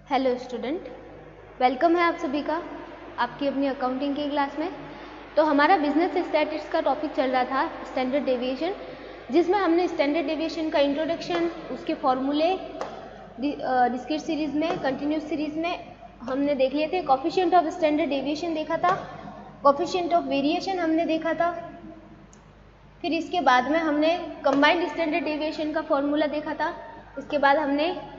Hello student, welcome है आप सभी का आपकी अपनी अकाउंटिंग की क्लास में। तो हमारा बिजनेस स्टैटिस्टिक्स का टॉपिक चल रहा था स्टैंडर्ड डेविएशन, जिसमें हमने स्टैंडर्ड डेविएशन का इंट्रोडक्शन, उसके फॉर्मूले डिस्क्रीट सीरीज़ में, कंटिन्यूस सीरीज़ में हमने देख लिए थे। कोफिशिएंट ऑफ स्टैंडर्ड डेविएशन देखा था, कोफिशिएंट ऑफ वेरिएशन हमने देखा था। फिर इसके बाद में हमने कंबाइंड स्टैंडर्ड डेविएशन का फॉर्मूला देखा था। इसके बाद हमने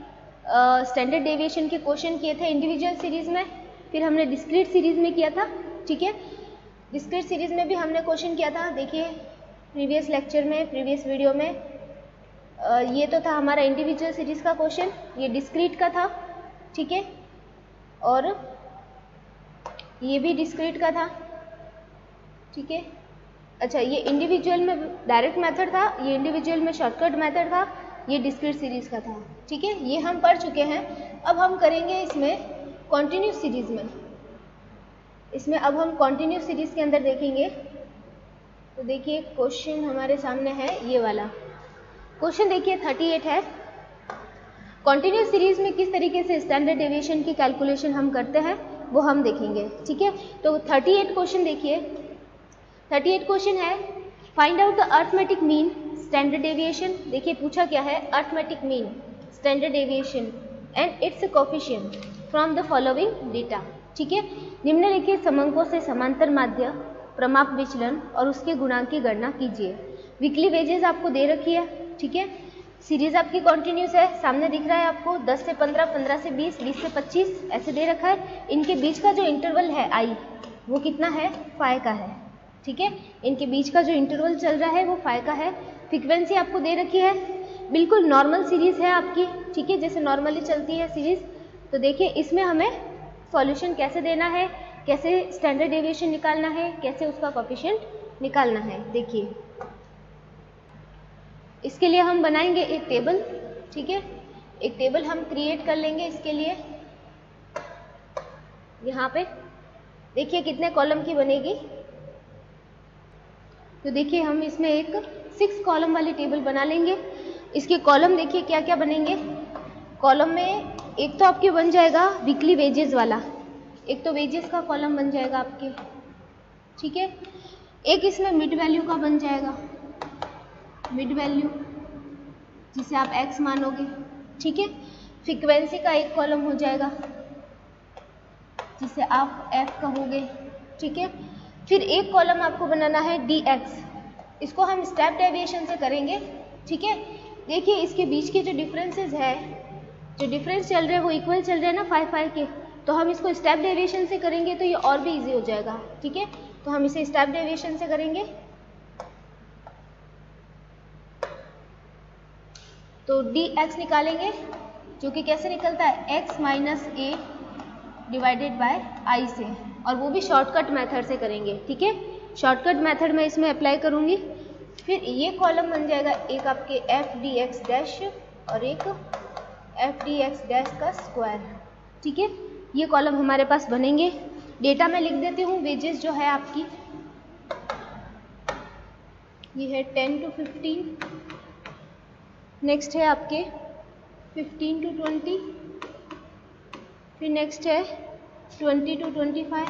स्टैंडर्ड डेविएशन के क्वेश्चन किए थे इंडिविजुअल सीरीज़ में। फिर हमने डिस्क्रीट सीरीज़ में किया था। ठीक है, डिस्क्रीट सीरीज़ में भी हमने क्वेश्चन किया था। देखिए प्रीवियस लेक्चर में, प्रीवियस वीडियो में ये तो था हमारा इंडिविजुअल सीरीज़ का क्वेश्चन, ये डिस्क्रीट का था। ठीक है, और ये भी डिस्क्रीट का था। ठीक है, अच्छा ये इंडिविजुअल में डायरेक्ट मेथड था, ये इंडिविजुअल में शॉर्टकट मेथड था, ये डिस्क्रीट सीरीज़ का था। ठीक है, ये हम पढ़ चुके हैं। अब हम करेंगे इसमें कॉन्टिन्यूस सीरीज़ में। इसमें अब हम कॉन्टिन्यूस सीरीज़ के अंदर देखेंगे। तो देखिए क्वेश्चन हमारे सामने है, ये वाला क्वेश्चन देखिए 38 है। कॉन्टिन्यूस सीरीज़ में किस तरीके से स्टैंडर्ड डेविएशन की कैलकुलेशन हम करते हैं वो हम देखेंगे। ठीक है, तो 38 क्वेश्चन देखिए। 38 क्वेश्चन है, find out the arithmetic mean standard deviation. देखिए पूछा क्या है, arithmetic mean standard deviation and it's coefficient from the following data. ठीक है, निम्नलिखित समंकों से समांतर माध्य प्रमाप विचलन और उसके गुणांक की गणना कीजिए। वीकली वेजेस आपको दे रखी है। ठीक है, सीरीज आपकी कॉन्टिन्यूस है, सामने दिख रहा है आपको 10 से 15, 15 से 20, 20 से 25 ऐसे दे रखा है। इनके बीच का जो इंटरवल है आई, वो कितना है, 5 का है। ठीक है, इनके बीच का जो इंटरवल चल रहा है वो 5 का है। फ्रीक्वेंसी आपको दे रखी है, बिल्कुल नॉर्मल सीरीज़ है आपकी। ठीक है, जैसे नॉर्मली चलती है सीरीज़। तो देखिए इसमें हमें सॉल्यूशन कैसे देना है, कैसे स्टैंडर्ड डेविएशन निकालना है, कैसे उसका कोफिशिएंट निकालना है। देखिए इसके लिए हम बनाएंगे एक टेबल। ठीक है, एक टेबल हम क्रिएट कर लेंगे इसके लिए। यहाँ पे देखिए कितने कॉलम की बनेगी। तो देखिए हम इसमें एक 6 कॉलम वाली टेबल बना लेंगे। इसके कॉलम देखिए क्या क्या बनेंगे। कॉलम में एक तो आपके बन जाएगा वीकली वेजेस वाला, एक तो वेजेस का कॉलम बन जाएगा आपके। ठीक है, एक इसमें मिड वैल्यू का बन जाएगा, मिड वैल्यू जिसे आप x मानोगे। ठीक है, फ्रीक्वेंसी का एक कॉलम हो जाएगा जिसे आप f कहोगे। ठीक है, फिर एक कॉलम आपको बनाना है dx, इसको हम स्टेप डेविएशन से करेंगे। ठीक है, देखिए इसके बीच के जो डिफरेंसेस है, जो डिफरेंस चल रहे हैं वो इक्वल चल रहे हैं ना 5 5 के, तो हम इसको स्टेप डेविएशन से करेंगे तो ये और भी इजी हो जाएगा। ठीक है, तो हम इसे स्टेप डेविएशन से करेंगे। तो dx निकालेंगे, जो कि कैसे निकलता है, x minus a divided by i से, और वो भी शॉर्टकट मेथड से करेंगे। ठीक है, शॉर्टकट मेथड में इसमें अप्लाई करूँगी। फिर ये कॉलम बन जाएगा एक आपके एफ डी एक्स डैश और एक एफ डी एक्स डैश का स्क्वायर। ठीक है, ये कॉलम हमारे पास बनेंगे। डेटा में लिख देती हूँ। वेजेस जो है आपकी ये है 10 to 15, नेक्स्ट है आपके 15 to 20, फिर नेक्स्ट है 20 to 25,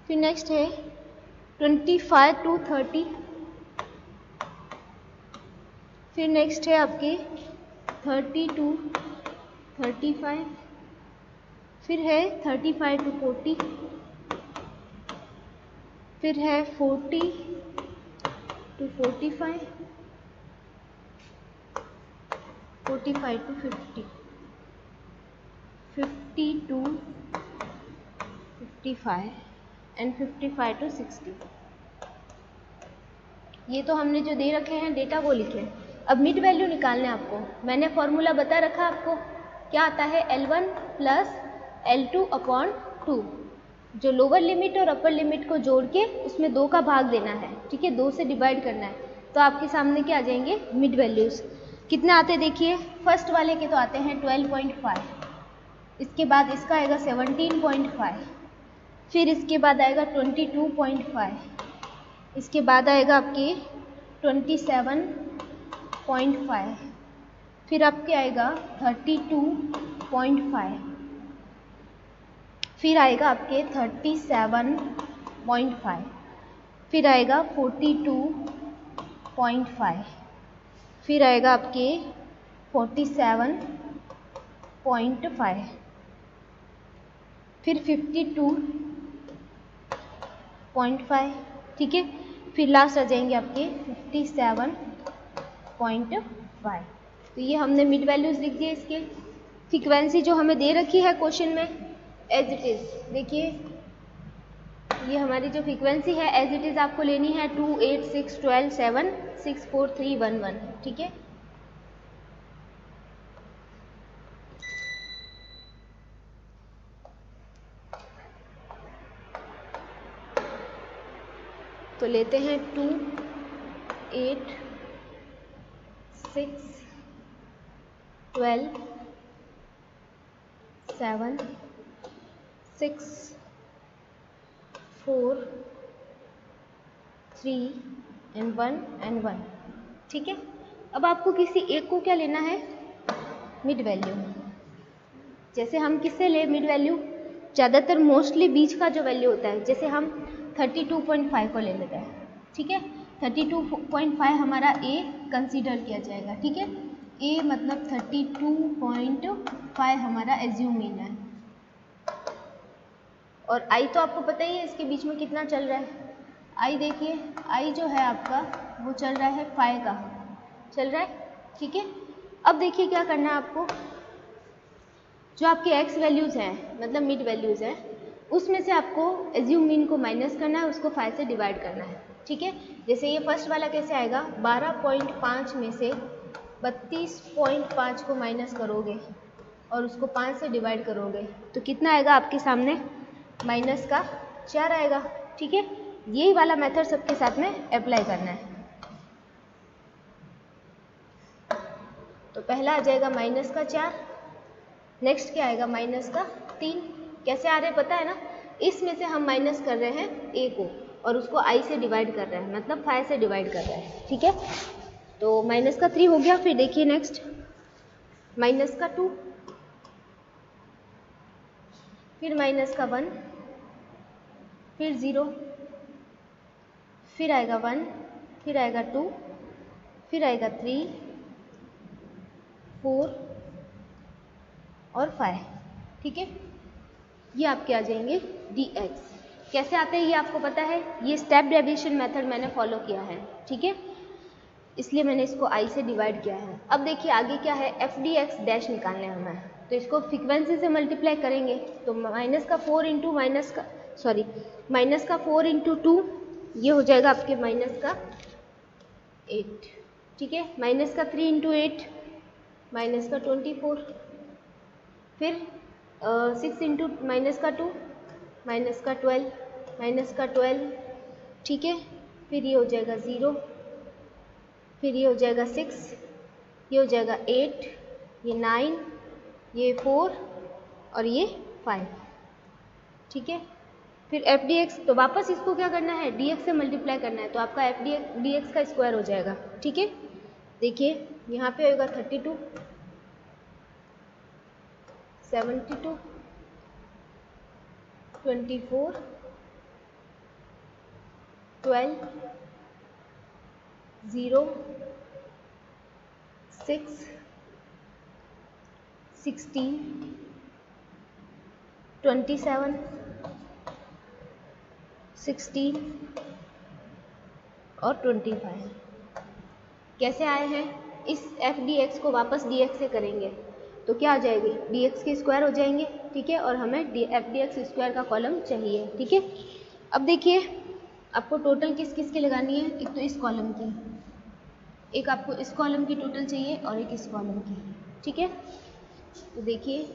फिर नेक्स्ट है 25 to 30, फिर नेक्स्ट है आपके 30 to 35, फिर है 35 to 40, फिर है 40 to 45, 45 to 50, 50 to 55 and 55 to 60। ये तो हमने जो दे रखे हैं डेटा वो लिखे। अब मिड वैल्यू निकालने आपको, मैंने फॉर्मूला बता रखा आपको, क्या आता है, L1 प्लस L2 अपॉन 2, जो लोअर लिमिट और अपर लिमिट को जोड़ के उसमें 2 का भाग देना है। ठीक है, 2 से डिवाइड करना है, तो आपके सामने क्या आ जाएंगे, मिड वैल्यूज़। कितने आते हैं देखिए, फर्स्ट वाले के तो आते हैं 12.5, इसके बाद इसका आएगा 17.5, फिर इसके बाद आएगा 22.5, इसके बाद आएगा आपके 27.5, फिर आपके आएगा 32.5, फिर आएगा आपके 37.5, फिर आएगा 42.5, फिर आएगा आपके 47.5, फिर 52.5, ठीक है। फिर लास्ट आ जाएंगे आपके 57.5। तो ये हमने मिड वैल्यूज लिख दिए। इसके फ्रीक्वेंसी जो हमें दे रखी है क्वेश्चन में एज इट इज़, देखिए ये हमारी जो फ्रीक्वेंसी है एज इट इज़ आपको लेनी है 2, 8, 6, 12, 7, 6, 4, 3, 1, 1, ठीक है। तो लेते हैं 2, 8, 6, 12, 7, 6, 4, 3 and 1 and 1, ठीक है। अब आपको किसी एक को क्या लेना है, मिड वैल्यू। जैसे हम किससे ले मिड वैल्यू, ज़्यादातर मोस्टली बीच का जो वैल्यू होता है, जैसे हम 32.5 को ले लेते हैं, ठीक है। 32.5 हमारा ए कंसीडर किया जाएगा, ठीक है। ए मतलब 32.5 हमारा एज्यूम मीन है। और आई तो आपको पता ही है इसके बीच में कितना चल रहा है। आई देखिए, आई जो है आपका वो चल रहा है 5 का चल रहा है, ठीक है। अब देखिए क्या करना है आपको, जो आपके एक्स वैल्यूज़ हैं मतलब मिड वैल्यूज़ हैं, उसमें से आपको एज्यूम मीन को माइनस करना है, उसको 5 से डिवाइड करना है, ठीक है। जैसे ये फर्स्ट वाला कैसे आएगा, 12.5 में से 32.5 को माइनस करोगे और उसको 5 से डिवाइड करोगे तो कितना आएगा आपके सामने, माइनस का 4 आएगा, ठीक है। यही वाला मेथड सबके साथ में अप्लाई करना है। तो पहला आ जाएगा माइनस का 4, नेक्स्ट क्या आएगा माइनस का 3। कैसे आ रहे हैं पता है ना, इसमें से हम माइनस कर रहे हैं ए को और उसको आई से डिवाइड कर रहे हैं, मतलब 5 से डिवाइड कर रहे हैं, ठीक है। तो माइनस का 3 हो गया। फिर देखिए नेक्स्ट माइनस का 2, फिर माइनस का 1, फिर 0, फिर आएगा 1, फिर आएगा 2, फिर आएगा 3, 4 और 5, ठीक है। ये आपके आ जाएंगे dx। कैसे आते हैं ये आपको पता है, ये स्टेप डेविएशन मेथड मैंने फॉलो किया है, ठीक है, इसलिए मैंने इसको i से डिवाइड किया है। अब देखिए आगे क्या है, एफ डी एक्स डैश निकालने हमें, तो इसको फ्रीक्वेंसी से मल्टीप्लाई करेंगे तो माइनस का 4 इंटू 2 ये हो जाएगा आपके माइनस का 8, ठीक है। माइनस का 3 इंटू 8 माइनस का 24, फिर 6 इंटू माइनस का 2 माइनस का 12, माइनस का 12, ठीक है। फिर ये हो जाएगा 0, फिर ये हो जाएगा 6, ये हो जाएगा 8, ये 9, ये 4 और ये 5, ठीक है। फिर एफ डी एक्स, तो वापस इसको क्या करना है, डी एक्स से मल्टीप्लाई करना है, तो आपका एफ डी एक्स का स्क्वायर हो जाएगा, ठीक है। देखिए यहाँ पे होगा 32, 72, 24, 12, 0, 6, 16, 27, 16 और 25। कैसे आए हैं, इस एफ डी एक्स को वापस डी एक्स से करेंगे तो क्या आ जाएगी, डी एक्स के स्क्वायर हो जाएंगे, ठीक है। और हमें एफ डी एक्स स्क्वायर का कॉलम चाहिए, ठीक है। अब देखिए आपको टोटल किस किस की लगानी है, एक तो इस कॉलम की, एक आपको इस कॉलम की टोटल चाहिए और एक इस कॉलम की, ठीक है। तो देखिए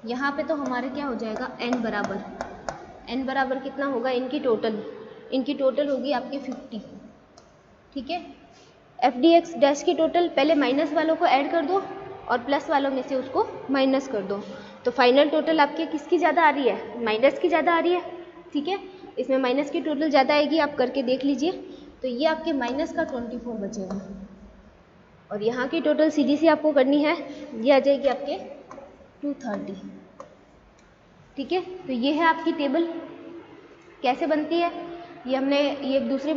यहाँ पे तो हमारे क्या हो जाएगा, n बराबर कितना होगा, इनकी टोटल होगी आपकी 50, ठीक है। एफ डी एक्स डैश की टोटल, पहले माइनस वालों को ऐड कर दो और प्लस वालों में से उसको माइनस कर दो, तो फाइनल टोटल आपके किसकी ज़्यादा आ रही है, माइनस की ज़्यादा आ रही है, ठीक है। इसमें माइनस की टोटल ज़्यादा आएगी, आप करके देख लीजिए। तो ये आपके माइनस का 24 बचेगा और यहाँ की टोटल सीधी सी आपको करनी है, ये आ जाएगी आपके 230। ठीक है, तो ये है आपकी टेबल। कैसे बनती है ये दूसरी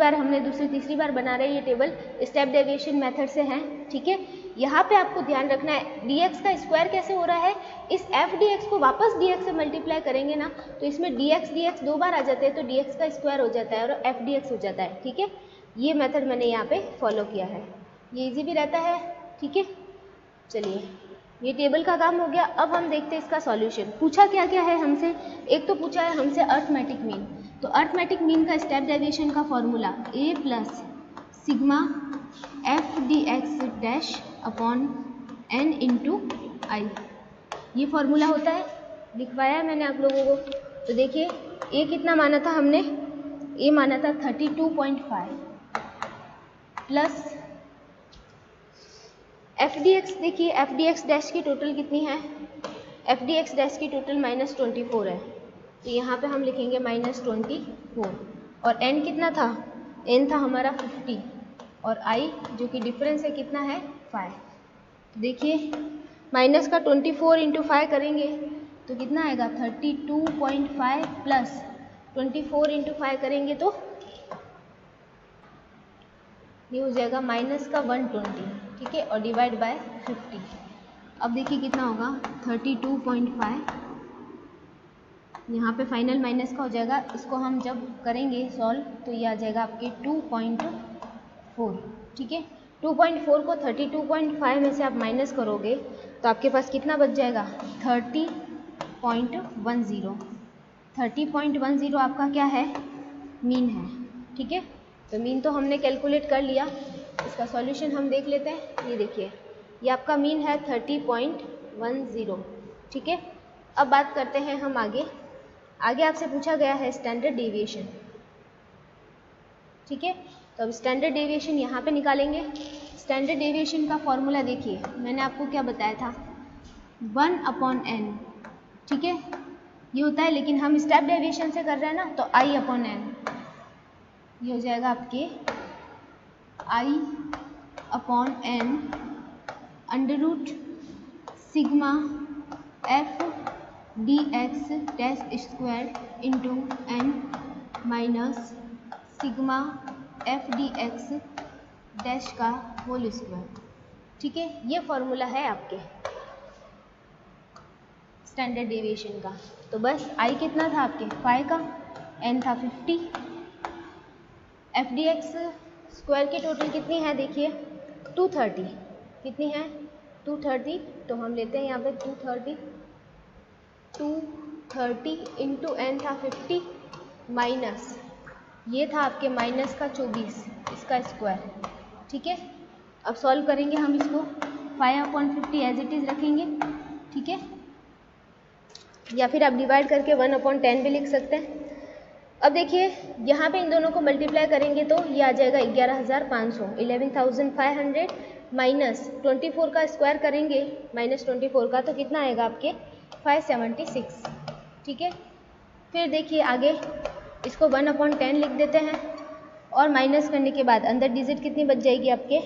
तीसरी बार बना रहे हैं। ये टेबल स्टेप डेविएशन मेथड से है। ठीक है, यहाँ पे आपको ध्यान रखना है dx का स्क्वायर कैसे हो रहा है। इस f dx को वापस dx से मल्टीप्लाई करेंगे ना, तो इसमें dx दो बार आ जाते हैं, तो dx का स्क्वायर हो जाता है और f dx हो जाता है। ठीक है, ये मेथड मैंने यहाँ पे फॉलो किया है, ये इजी भी रहता है। ठीक है, चलिए ये टेबल का काम हो गया। अब हम देखते हैं इसका सॉल्यूशन। पूछा क्या क्या है हमसे, एक तो पूछा है हमसे अर्थमेटिक मीन। तो अर्थमेटिक मीन का स्टेप डेविएशन का formula a plus sigma f dx dash upon n into i, ये फॉर्मूला होता है, लिखवाया है मैंने आप लोगों को। तो देखिए a कितना माना था हमने, a माना था 32.5 प्लस एफ डी एक्स। देखिए एफ डी एक्स डैश की टोटल कितनी है, एफ डी एक्स डैश की टोटल -24 है, तो यहाँ पे हम लिखेंगे -24। और n कितना था, n था हमारा 50 और i जो कि डिफरेंस है कितना है 5। देखिए माइनस का 24 इंटू 5 करेंगे तो कितना आएगा 32.5 प्लस 24 इंटू 5 करेंगे तो ये हो जाएगा माइनस का 120। ठीक है, और डिवाइड बाय 50। अब देखिए कितना होगा 32.5, यहाँ पे फाइनल माइनस का हो जाएगा। इसको हम जब करेंगे सॉल्व तो ये आ जाएगा आपके 2.4। ठीक है, 2.4 को 32.5 में से आप माइनस करोगे तो आपके पास कितना बच जाएगा 30.10। 30.10 आपका क्या है, मीन है। ठीक है, तो मीन तो हमने कैलकुलेट कर लिया, इसका सॉल्यूशन हम देख लेते हैं। ये देखिए ये आपका मीन है 30.10। ठीक है, अब बात करते हैं हम आगे आपसे पूछा गया है स्टैंडर्ड डेविएशन। ठीक है, तो अब स्टैंडर्ड डेविएशन यहाँ पे निकालेंगे। स्टैंडर्ड डेविएशन का फॉर्मूला देखिए, मैंने आपको क्या बताया था 1/n। ठीक है, ये होता है, लेकिन हम स्टेप डेविएशन से कर रहे हैं ना, तो i/n ये हो जाएगा आपके i/n under root sigma f dx dash square into n minus sigma f dx dash का होल स्क्वायर। ठीक है, ये फॉर्मूला है आपके स्टैंडर्ड डेविएशन का। तो बस i कितना था आपके 5 का, n था 50, एफ डी एक्स स्क्वायर की टोटल कितनी है देखिए 230। कितनी है 230, तो हम लेते हैं यहाँ पे 230 इंटू एन था 50 माइनस ये था आपके माइनस का 24 इसका स्क्वायर। ठीक है, अब सॉल्व करेंगे हम इसको 5/50 एज इट इज़ रखेंगे। ठीक है, या फिर आप डिवाइड करके 1/10 भी लिख सकते हैं। अब देखिए यहाँ पे इन दोनों को मल्टीप्लाई करेंगे तो ये आ जाएगा 11,500 11,500 माइनस 24 का स्क्वायर करेंगे -24 का तो कितना आएगा आपके 576। ठीक है, फिर देखिए आगे इसको 1/10 लिख देते हैं और माइनस करने के बाद अंदर डिजिट कितनी बच जाएगी आपके,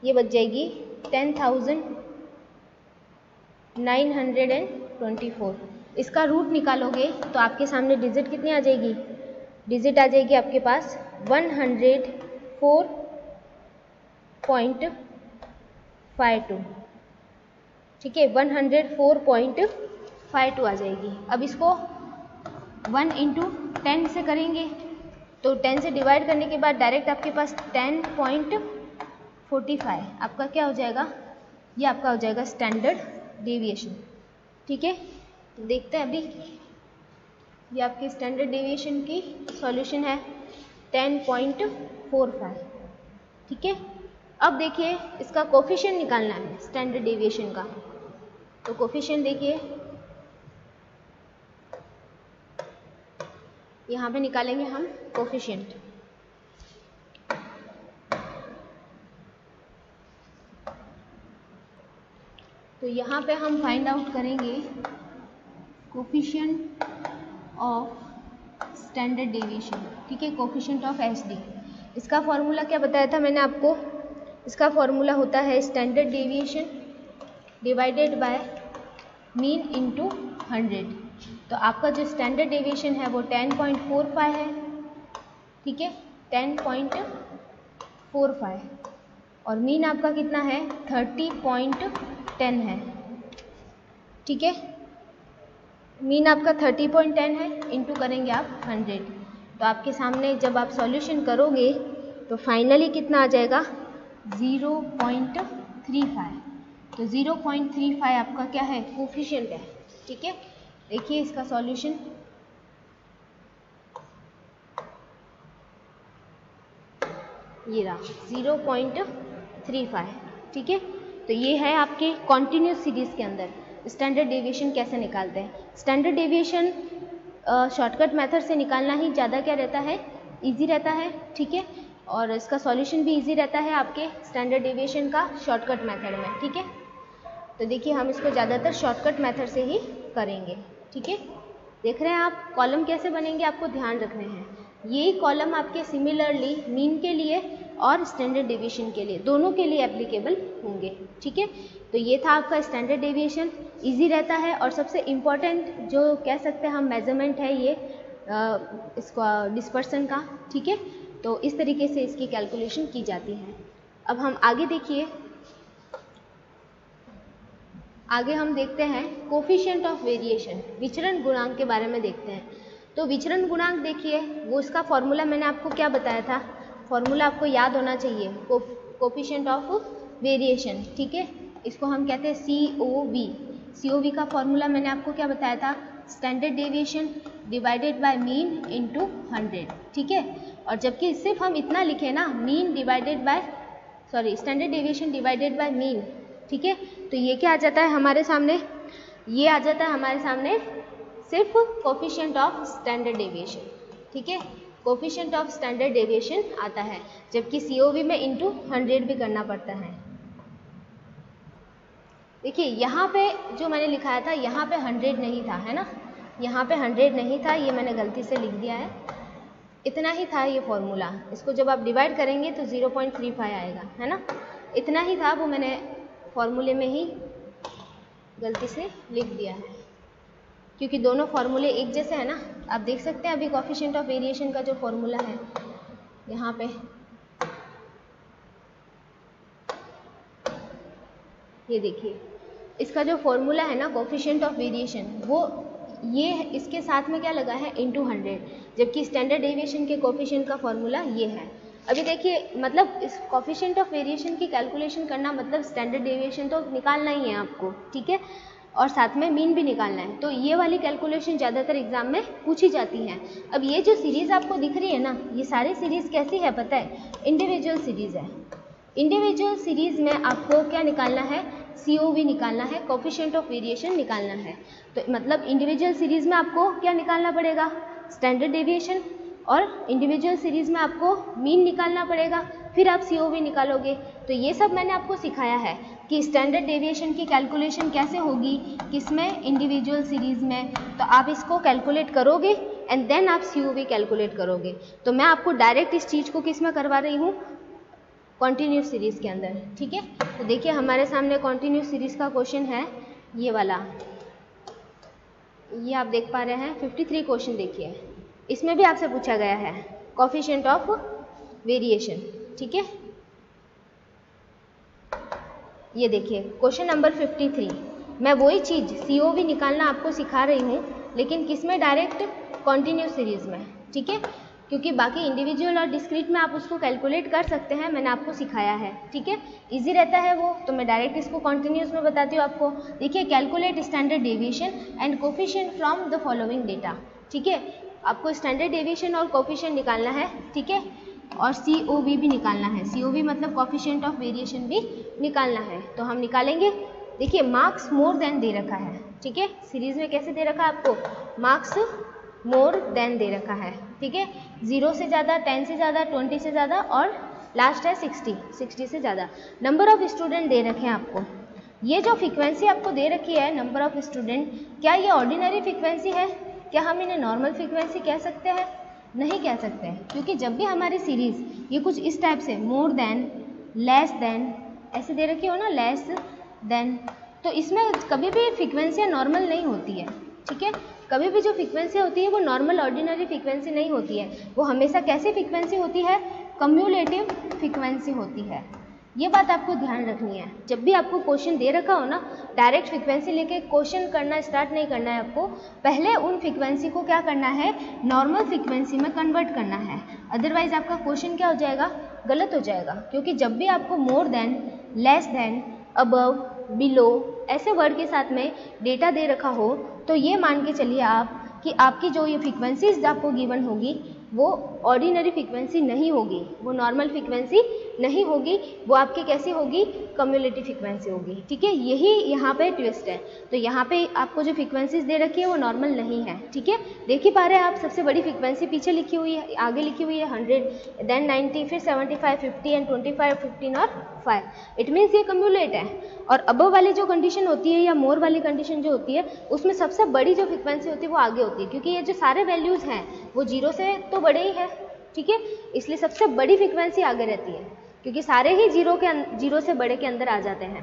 ये बच जाएगी 10,924। इसका रूट निकालोगे तो आपके सामने डिजिट कितनी आ जाएगी, डिजिट आ जाएगी आपके पास 104.52। ठीक है, 104.52 आ जाएगी। अब इसको 1 इंटू 10 से करेंगे तो 10 से डिवाइड करने के बाद डायरेक्ट आपके पास 10.45 आपका क्या हो जाएगा, ये आपका हो जाएगा स्टैंडर्ड डेविएशन। ठीक है, तो देखते हैं अभी ये आपके स्टैंडर्ड डेविएशन की सॉल्यूशन है 10.45। ठीक है, अब देखिए इसका कोफिशिएंट निकालना है स्टैंडर्ड डेविएशन का। तो कोफिशिएंट देखिए यहाँ पे निकालेंगे हम कोफिशिएंट। तो यहाँ पे हम फाइंड आउट करेंगे कोफिशिएंट ऑफ स्टैंडर्ड डेविएशन, ठीक है, कोफिशिएंट ऑफ SD। इसका फॉर्मूला क्या बताया था मैंने आपको, इसका फॉर्मूला होता है standard deviation divided by mean into 100। तो आपका जो स्टैंडर्ड डेविएशन है वो 10.45 है, ठीक है, 10.45, और मीन आपका कितना है 30.10 है, ठीक है, मीन आपका 30.10 है, इंटू करेंगे आप 100। तो आपके सामने जब आप सॉल्यूशन करोगे तो फाइनली कितना आ जाएगा 0.35। तो 0.35 आपका क्या है कोफिशिएंट है, ठीक है। देखिए इसका सॉल्यूशन, ये रहा 0.35, ठीक है। तो ये है आपके कॉन्टिन्यूस सीरीज के अंदर स्टैंडर्ड डेविएशन कैसे निकालते हैं। स्टैंडर्ड डेविएशन शॉर्टकट मेथड से निकालना ही ज़्यादा क्या रहता है, इजी रहता है, ठीक है, और इसका सॉल्यूशन भी इजी रहता है आपके स्टैंडर्ड डेविएशन का शॉर्टकट मेथड में, ठीक है। तो देखिए हम इसको ज़्यादातर शॉर्टकट मेथड से ही करेंगे, ठीक है। देख रहे हैं आप कॉलम कैसे बनेंगे, आपको ध्यान रखने हैं। यही कॉलम आपके सिमिलरली मीन के लिए और स्टैंडर्ड डेविएशन के लिए, दोनों के लिए एप्लीकेबल होंगे, ठीक है। तो ये था आपका स्टैंडर्ड डेविएशन, इजी रहता है, और सबसे इम्पॉर्टेंट जो कह सकते हैं हम मेजरमेंट है ये इसका डिस्पर्सन का, ठीक है। तो इस तरीके से इसकी कैलकुलेशन की जाती है। अब हम आगे देखिए, आगे हम देखते हैं कोफिशिएंट ऑफ वेरिएशन, विचरण गुणांक के बारे में देखते हैं। तो विचरण गुणांक देखिए, वो इसका फॉर्मूला मैंने आपको क्या बताया था, फॉर्मूला आपको याद होना चाहिए, कोफिशिएंट ऑफ वेरिएशन, ठीक है। इसको हम कहते हैं COV। COV का फॉर्मूला मैंने आपको क्या बताया था, standard deviation divided by mean into 100, ठीक है। और जबकि सिर्फ हम इतना लिखे ना, mean divided by standard deviation divided by mean, ठीक है। तो ये क्या आ जाता है हमारे सामने, ये आ जाता है हमारे सामने सिर्फ कोफिशिएंट ऑफ स्टैंडर्ड डेविएशन, ठीक है, कोफिशिएंट ऑफ स्टैंडर्ड डेविएशन आता है, जबकि COV में इंटू 100 भी करना पड़ता है। देखिए यहाँ पे जो मैंने लिखाया था, यहाँ पे 100 नहीं था, है ना, यहाँ पे 100 नहीं था, ये मैंने गलती से लिख दिया है, इतना ही था ये फॉर्मूला। इसको जब आप डिवाइड करेंगे तो 0.35 आएगा, है ना, इतना ही था, वो मैंने फॉर्मूले में ही गलती से लिख दिया है, क्योंकि दोनों फॉर्मूले एक जैसे हैं ना। आप देख सकते हैं अभी कोफिशिएंट ऑफ वेरिएशन का जो फॉर्मूला है यहाँ पे, ये देखिए इसका जो फॉर्मूला है ना कोफिशिएंट ऑफ वेरिएशन, वो ये इसके साथ में क्या लगा है इंटू 100, जबकि स्टैंडर्ड डेविएशन के कोफिशिएंट का फॉर्मूला ये है। अभी देखिए मतलब इस कोफिशिएंट ऑफ वेरिएशन की कैलकुलेशन करना मतलब स्टैंडर्ड डेविएशन तो निकालना ही है आपको, ठीक है, और साथ में मीन भी निकालना है। तो ये वाली कैलकुलेशन ज़्यादातर एग्जाम में पूछी जाती है। अब ये जो सीरीज़ आपको दिख रही है ना, ये सारी सीरीज़ कैसी है पता है, इंडिविजुअल सीरीज़ है। इंडिविजुअल सीरीज़ में आपको क्या निकालना है, COV निकालना है, कोफिशिएंट ऑफ वेरिएशन निकालना है। तो मतलब इंडिविजुअल सीरीज़ में आपको क्या निकालना पड़ेगा, स्टैंडर्ड डेविएशन, और इंडिविजुअल सीरीज़ में आपको मीन निकालना पड़ेगा, फिर आप COV निकालोगे। तो ये सब मैंने आपको सिखाया है कि स्टैंडर्ड डेविएशन की कैलकुलेशन कैसे होगी, किसमें, इंडिविजुअल सीरीज़ में। तो आप इसको कैलकुलेट करोगे एंड देन आप COV कैलकुलेट करोगे। तो मैं आपको डायरेक्ट इस चीज़ को किस में करवा रही हूँ, कॉन्टिन्यूस सीरीज़ के अंदर, ठीक है। तो देखिए हमारे सामने कॉन्टिन्यूस सीरीज़ का क्वेश्चन है ये वाला, ये आप देख पा रहे हैं 53 क्वेश्चन। देखिए इसमें भी आपसे पूछा गया है कोफिशिएंट ऑफ वेरिएशन, ठीक है। ये देखिए क्वेश्चन नंबर 53, मैं वही चीज़ COV निकालना आपको सिखा रही हूँ, लेकिन किस में, डायरेक्ट कॉन्टिन्यूस सीरीज़ में, ठीक है, क्योंकि बाकी इंडिविजुअल और डिस्क्रीट में आप उसको कैलकुलेट कर सकते हैं, मैंने आपको सिखाया है, ठीक है, इजी रहता है वो। तो मैं डायरेक्ट इसको कॉन्टिन्यूस में बताती हूँ आपको। देखिए calculate standard deviation and coefficient from the following data, ठीक है। आपको स्टैंडर्ड डेविएशन और कोफिशिएंट निकालना है, ठीक है, और COV भी निकालना है। COV मतलब कोफिशिएंट ऑफ वेरिएशन भी निकालना है। तो हम निकालेंगे। देखिए मार्क्स मोर देन दे रखा है, ठीक है, सीरीज में कैसे दे रखा है आपको, मार्क्स मोर देन दे रखा है, ठीक है, 0 से ज़्यादा, 10 से ज़्यादा, 20 से ज़्यादा, और लास्ट है 60 से ज़्यादा। नंबर ऑफ स्टूडेंट दे रखे हैं आपको। ये जो फ्रीक्वेंसी आपको दे रखी है नंबर ऑफ स्टूडेंट, क्या ये ऑर्डिनरी फ्रीक्वेंसी है, क्या हम इन्हें नॉर्मल फ्रीक्वेंसी कह सकते हैं? नहीं कह सकते हैं, क्योंकि जब भी हमारी सीरीज़ ये कुछ इस टाइप से मोर देन, लेस देन ऐसे दे रखी हो ना, लेस देन, तो इसमें कभी भी फ्रीक्वेंसियाँ नॉर्मल नहीं होती है, ठीक है। कभी भी जो फ्रीक्वेंसी होती है वो नॉर्मल ऑर्डिनरी फ्रीक्वेंसी नहीं होती है, वो हमेशा कैसी फ्रीक्वेंसी होती है? कम्युलेटिव फ्रीक्वेंसी होती है। ये बात आपको ध्यान रखनी है। जब भी आपको क्वेश्चन दे रखा हो ना, डायरेक्ट फ्रीक्वेंसी लेके क्वेश्चन करना स्टार्ट नहीं करना है आपको, पहले उन फ्रीक्वेंसी को क्या करना है? नॉर्मल फ्रीक्वेंसी में कन्वर्ट करना है, अदरवाइज आपका क्वेश्चन क्या हो जाएगा? गलत हो जाएगा। क्योंकि जब भी आपको more than, less than, above, below ऐसे वर्ड के साथ में डेटा दे रखा हो, तो ये मान के चलिए आप कि आपकी जो ये फ्रीक्वेंसीज आपको गिवन होगी वो ऑर्डिनरी फ्रीक्वेंसी नहीं होगी, वो नॉर्मल फ्रीक्वेंसी नहीं होगी, वो आपकी कैसी होगी? कम्युलेटिव फ्रीक्वेंसी होगी, ठीक है। यही यहाँ पे ट्विस्ट है। तो यहाँ पे आपको जो फ्रीक्वेंसीज दे रखी है वो नॉर्मल नहीं है, ठीक है। देख ही पा रहे हैं आप, सबसे बड़ी फ्रीक्वेंसी पीछे लिखी हुई है, आगे लिखी हुई है 100, देन 90, फिर 75, 50 एंड 25, 15 और 5। इट मीन्स ये कम्युलेट है। और अबव वाली जो कंडीशन होती है या मोर वाली कंडीशन जो होती है, उसमें सबसे बड़ी जो फ्रीक्वेंसी होती है वो आगे होती है, क्योंकि ये जो सारे वैल्यूज़ हैं वो 0 से तो बड़े ही है, ठीक है। इसलिए सबसे बड़ी फ्रीक्वेंसी आगे रहती है, क्योंकि सारे ही 0 से बड़े के अंदर आ जाते हैं।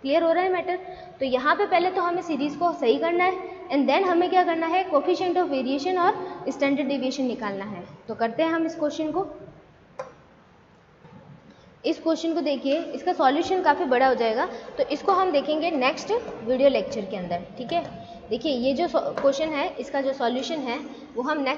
क्लियर हो रहा है मैटर? तो यहाँ पे पहले तो हमें सीरीज़ को सही करना है, एंड देन हमें क्या करना है? कोफिशिएंट ऑफ वेरिएशन और स्टैंडर्ड डेविएशन निकालना है। तो करते हैं हम इस क्वेश्चन को। इस क्वेश्चन को देखिए, इसका सॉल्यूशन काफ़ी बड़ा हो जाएगा, तो इसको हम देखेंगे नेक्स्ट वीडियो लेक्चर के अंदर, ठीक है। देखिए ये जो क्वेश्चन है, इसका जो सॉल्यूशन है वो हम नेक्स्ट